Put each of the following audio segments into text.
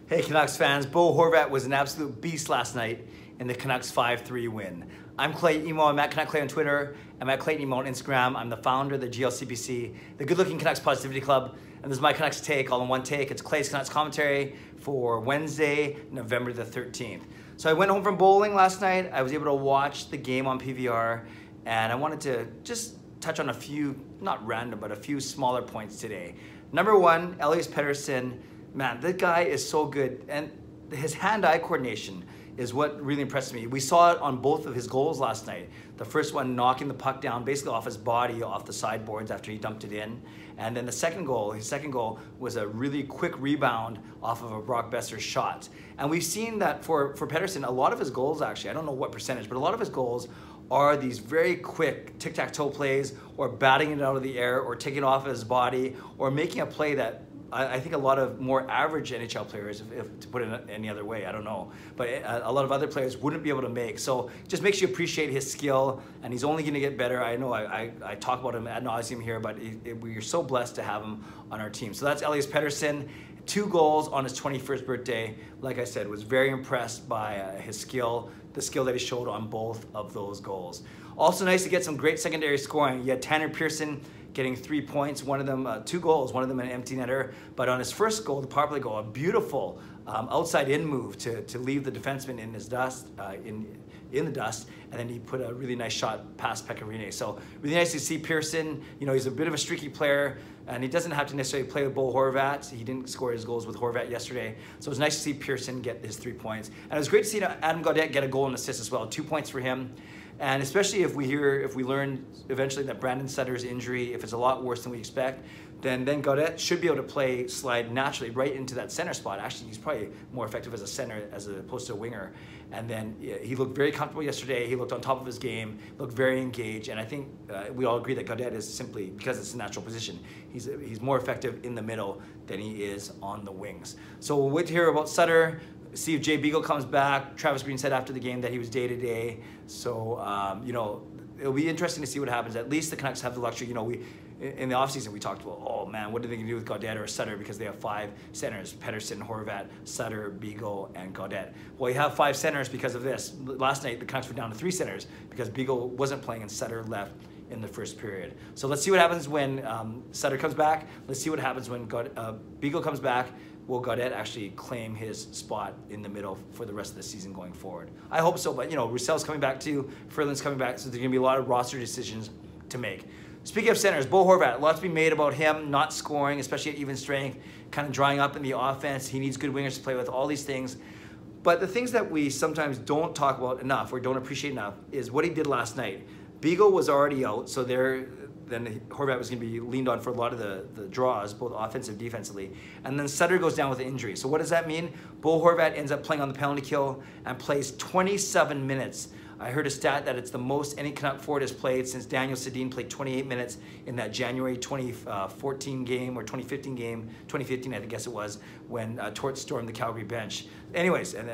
Hey Canucks fans, Bo Horvat was an absolute beast last night in the Canucks 5-3 win. I'm Clay Emo, I'm at Canuck Clay on Twitter, I'm at Clay Emo on Instagram, I'm the founder of the GLCPC, the Good Looking Canucks Positivity Club, and this is my Canucks take, all in one take. It's Clay's Canucks commentary for Wednesday, November the 13th. So I went home from bowling last night, I was able to watch the game on PVR, and I wanted to just touch on a few, not random, but a few smaller points today. Number one, Pettersson. Man, that guy is so good, and his hand-eye coordination is what really impressed me. We saw it on both of his goals last night. The first one knocking the puck down basically off his body, off the sideboards after he dumped it in. And then the second goal, his second goal was a really quick rebound off of a Brock Besser shot. And we've seen that for Pettersson, a lot of his goals actually, I don't know what percentage, but a lot of his goals are these very quick tic-tac-toe plays, or batting it out of the air, or taking it off his body, or making a play that I think a lot of more average NHL players, if to put it any other way, I don't know, but a lot of other players wouldn't be able to make. So just makes you appreciate his skill, and he's only going to get better. I know I talk about him ad nauseum here, but we're so blessed to have him on our team. So that's Pettersson. 2 goals on his 21st birthday. Like I said, was very impressed by his skill, the skill that he showed on both of those goals. Also nice to get some great secondary scoring. You had Tanner Pearson getting 3 points, one of them, 2 goals, one of them an empty netter. But on his first goal, the power play goal, a beautiful outside-in move to leave the defenseman in his dust, in the dust, and then he put a really nice shot past Pecorine. So really nice to see Pearson. You know, he's a bit of a streaky player, and he doesn't have to necessarily play with Bo Horvat. He didn't score his goals with Horvat yesterday. So it was nice to see Pearson get his 3 points. And it was great to see Adam Gaudette get a goal and assist as well. 2 points for him. And especially if we learn eventually that Brandon Sutter's injury, if it's a lot worse than we expect, then Gaudette should be able to slide naturally right into that center spot. Actually, he's probably more effective as a center as opposed to a winger. And then he looked very comfortable yesterday. He looked on top of his game, looked very engaged. And I think we all agree that Gaudette is simply, because it's a natural position, he's more effective in the middle than he is on the wings. So we'll wait to hear about Sutter. See if Jay Beagle comes back. Travis Green said after the game that he was day-to-day. So, you know, it'll be interesting to see what happens. At least the Canucks have the luxury. You know, in the offseason, we talked about, oh, man, what are they going to do with Gaudette or Sutter, because they have 5 centers, Pettersson, Horvat, Sutter, Beagle, and Gaudette. Well, you have 5 centers because of this. Last night, the Canucks were down to 3 centers because Beagle wasn't playing and Sutter left in the first period. So let's see what happens when Sutter comes back. Let's see what happens when Beagle comes back. Will Gaudette actually claim his spot in the middle for the rest of the season going forward? I hope so, but you know, Roussel's coming back too, Ferland's coming back, so there's gonna be a lot of roster decisions to make. Speaking of centers, Bo Horvat, lots to be made about him not scoring, especially at even strength, kind of drying up in the offense. He needs good wingers to play with, all these things. But the things that we sometimes don't talk about enough or don't appreciate enough is what he did last night. Beagle was already out, so then Horvat was going to be leaned on for a lot of the draws, both offensive and defensively. And then Sutter goes down with an injury. So what does that mean? Bo Horvat ends up playing on the penalty kill and plays 27 minutes. I heard a stat that it's the most any Canuck forward has played since Daniel Sedin played 28 minutes in that January 2014 game, or 2015 game, 2015 I guess it was, when Torts stormed the Calgary bench. Anyways, and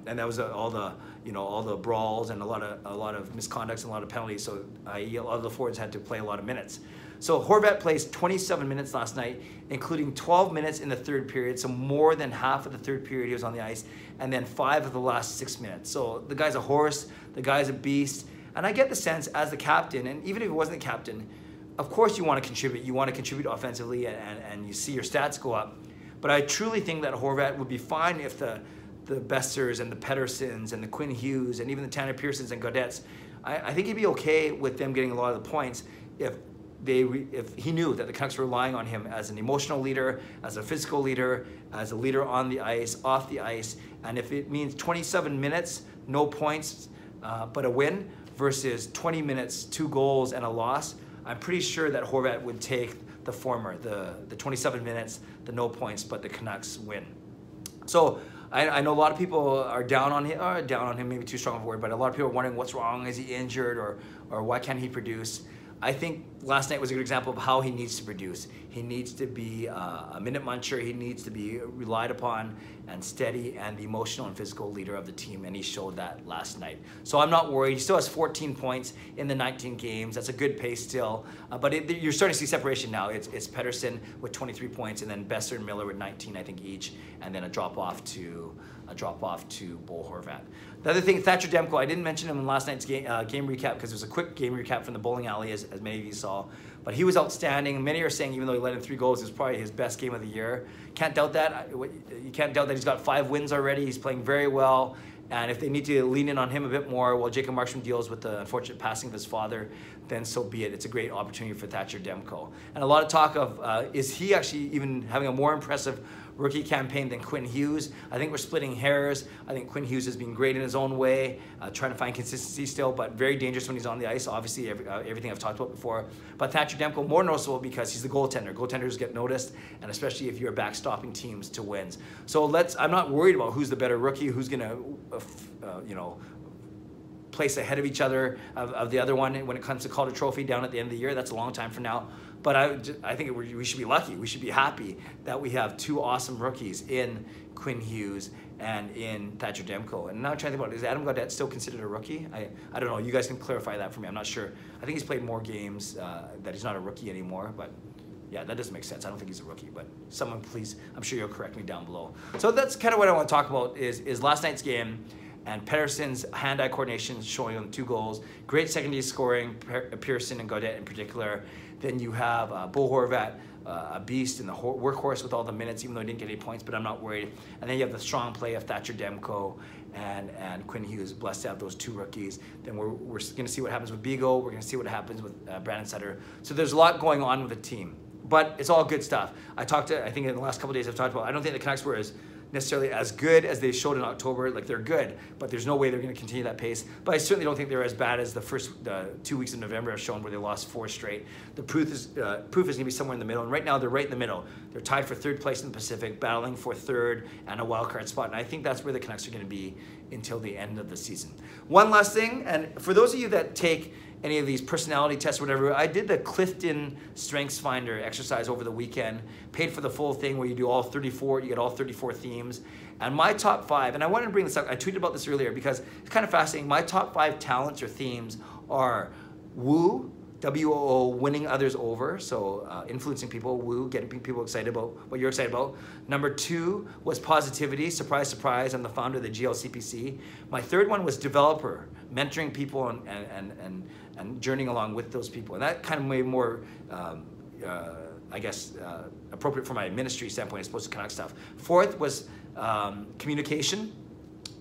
that was all the brawls and a lot of misconducts and a lot of penalties. So a lot of the forwards had to play a lot of minutes. So Horvat plays 27 minutes last night, including 12 minutes in the third period, so more than half of the third period he was on the ice, and then 5 of the last 6 minutes. So the guy's a horse, the guy's a beast, and I get the sense as the captain, and even if he wasn't the captain, of course you want to contribute offensively, and you see your stats go up. But I truly think that Horvat would be fine if the Bessers and the Petterssons and the Quinn Hughes and even the Tanner Pearsons and Gaudettes, I think he'd be okay with them getting a lot of the points if he knew that the Canucks were relying on him as an emotional leader, as a physical leader, as a leader on the ice, off the ice, and if it means 27 minutes, no points, but a win, versus 20 minutes, 2 goals, and a loss, I'm pretty sure that Horvat would take the former, the 27 minutes, the no points, but the Canucks win. So I know a lot of people are down on him, maybe too strong of a word, but a lot of people are wondering what's wrong, is he injured, or why can't he produce? I think last night was a good example of how he needs to produce. He needs to be a minute muncher. He needs to be relied upon and steady and the emotional and physical leader of the team, and he showed that last night. So I'm not worried. He still has 14 points in the 19 games. That's a good pace still, but you're starting to see separation now. It's Pettersson with 23 points, and then Besser and Miller with 19, I think, each, and then a drop off to Bo Horvat. The other thing, Thatcher Demko, I didn't mention him in last night's game recap because it was a quick game recap from the bowling alley, as many of you saw. But he was outstanding. Many are saying even though he let in 3 goals, it was probably his best game of the year. Can't doubt that. You can't doubt that he's got 5 wins already. He's playing very well. And if they need to lean in on him a bit more while Jacob Markstrom deals with the unfortunate passing of his father, then so be it. It's a great opportunity for Thatcher Demko. And a lot of talk of, is he actually even having a more impressive rookie campaign than Quinn Hughes? I think we're splitting hairs. I think Quinn Hughes has been great in his own way, trying to find consistency still, but very dangerous when he's on the ice. Obviously, everything I've talked about before. But Thatcher Demko, more noticeable because he's the goaltender. Goaltenders get noticed, and especially if you're backstopping teams to wins. So I'm not worried about who's the better rookie, who's going to, place ahead of each other of the other one when it comes to Calder Trophy down at the end of the year. That's a long time from now. But I think we should be lucky. We should be happy that we have 2 awesome rookies in Quinn Hughes and in Thatcher Demko. And now I'm trying to think about, is Adam Gaudette still considered a rookie? I don't know. You guys can clarify that for me. I'm not sure. I think he's played more games that he's not a rookie anymore. But yeah, that doesn't make sense. I don't think he's a rookie. But someone please, I'm sure you'll correct me down below. So that's kind of what I want to talk about is last night's game. And Pettersson's hand-eye coordination showing on 2 goals. Great secondary scoring, Pearson and Gaudette in particular. Then you have Bo Horvat, a beast in the workhorse with all the minutes, even though he didn't get any points, but I'm not worried. And then you have the strong play of Thatcher Demko and Quinn Hughes. Blessed to have those 2 rookies. Then we're going to see what happens with Beagle. We're going to see what happens with Brandon Sutter. So there's a lot going on with the team. But it's all good stuff. I think in the last couple of days I've talked about, I don't think the Canucks were necessarily as good as they showed in October. Like, they're good, but there's no way they're going to continue that pace. But I certainly don't think they're as bad as the first 2 weeks of November have shown, where they lost 4 straight. The proof is going to be somewhere in the middle, and right now they're right in the middle. They're tied for 3rd place in the Pacific, battling for 3rd and a wild card spot, and I think that's where the Canucks are going to be until the end of the season. One last thing, and for those of you that take any of these personality tests or whatever, I did the Clifton Strengths Finder exercise over the weekend, paid for the full thing where you do all 34, you get all 34 themes. And my top 5, and I wanted to bring this up, I tweeted about this earlier because it's kind of fascinating. My top 5 talents or themes are woo, W-O-O, winning others over, so influencing people, woo, getting people excited about what you're excited about. Number 2 was positivity, surprise, surprise, I'm the founder of the GLCPC. My 3rd one was developer, mentoring people and journeying along with those people. And that kind of made more, I guess, appropriate for my ministry standpoint as opposed to Canuck stuff. 4th was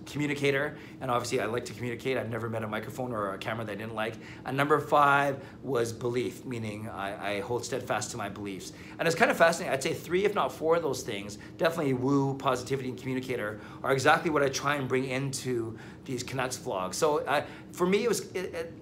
communicator, and obviously I like to communicate. I've never met a microphone or a camera that I didn't like. And number 5 was belief, meaning I hold steadfast to my beliefs. And it's kind of fascinating. I'd say 3, if not 4 of those things, definitely woo, positivity, and communicator, are exactly what I try and bring into these Canucks vlogs. So for me,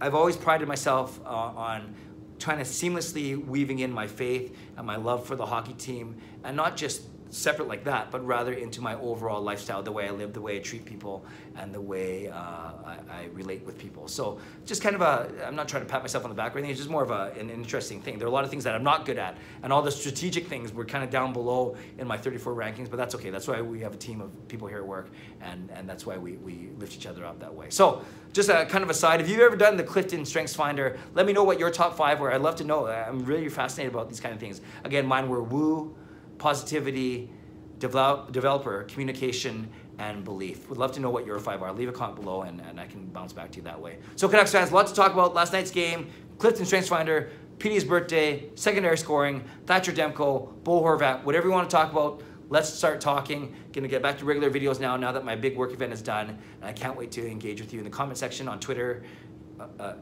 I've always prided myself on trying to seamlessly weaving in my faith and my love for the hockey team, and not just separate like that, but rather into my overall lifestyle, the way I live, the way I treat people, and the way I relate with people. So just kind of I'm not trying to pat myself on the back or anything, it's just more of an interesting thing. There are a lot of things that I'm not good at, and all the strategic things were kind of down below in my 34 rankings, but that's okay. That's why we have a team of people here at work, and that's why we lift each other up that way. So just a kind of aside, if you've ever done the Clifton Strengths Finder, let me know what your top 5 were. I'd love to know. I'm really fascinated about these kind of things. Again, mine were woo, positivity, developer, communication, and belief. Would love to know what your 5 are. Leave a comment below, and I can bounce back to you that way. So Canucks fans, lots to talk about. Last night's game, Clifton Strengths Finder, PD's birthday, secondary scoring, Thatcher Demko, Bo Horvat, whatever you want to talk about. Let's start talking. Gonna get back to regular videos now that my big work event is done, and I can't wait to engage with you in the comment section on Twitter,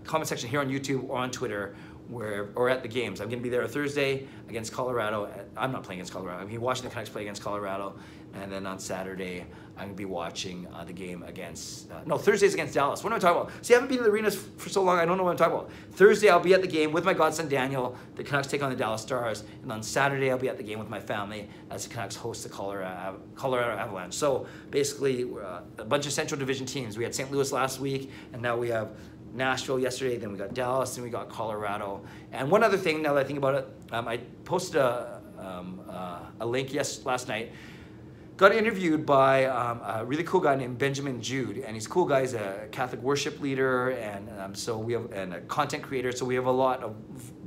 comment section here on YouTube or on Twitter, or at the games. I'm going to be there Thursday against Colorado. I'm not playing against Colorado. I'm going to be watching the Canucks play against Colorado. And then on Saturday, I'm going to be watching the game against... no, Thursday's against Dallas. What am I talking about? See, I haven't been in the arenas for so long, I don't know what I'm talking about. Thursday, I'll be at the game with my godson, Daniel. The Canucks take on the Dallas Stars. And on Saturday, I'll be at the game with my family as the Canucks host the Colorado Avalanche. So basically, a bunch of Central Division teams. We had St. Louis last week, and now we have Nashville yesterday, then we got Dallas, and we got Colorado. And one other thing, now that I think about it, I posted a link last night. Got interviewed by a really cool guy named Benjamin Jude, and he's a cool guy. He's a Catholic worship leader, and so we have and a content creator. So we have a lot of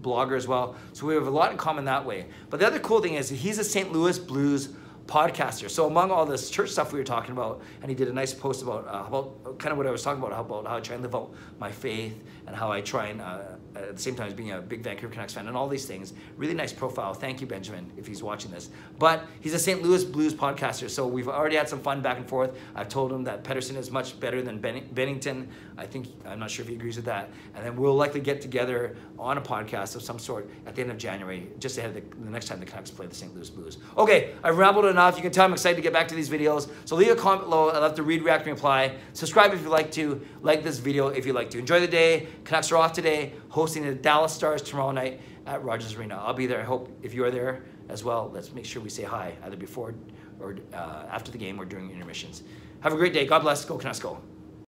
bloggers as well. So we have a lot in common that way. But the other cool thing is he's a St. Louis Blues podcaster. So among all this church stuff we were talking about, and he did a nice post about kind of what I was talking about how I try and live out my faith and how I try and at the same time as being a big Vancouver Canucks fan and all these things. Really nice profile. Thank you, Benjamin, if he's watching this. But he's a St. Louis Blues podcaster, so we've already had some fun back and forth. I've told him that Pettersson is much better than Bennington. I'm not sure if he agrees with that. And then we'll likely get together on a podcast of some sort at the end of January, just ahead of the next time the Canucks play the St. Louis Blues. Okay, I've rambled enough. You can tell I'm excited to get back to these videos. So leave a comment below. I'd love to read, react, and reply. Subscribe if you'd like to. Like this video if you'd like to. Enjoy the day. Canucks are off today, hosting the Dallas Stars tomorrow night at Rogers Arena. I'll be there. I hope if you are there as well, let's make sure we say hi either before or after the game or during intermissions. Have a great day. God bless. Go Canucks, go.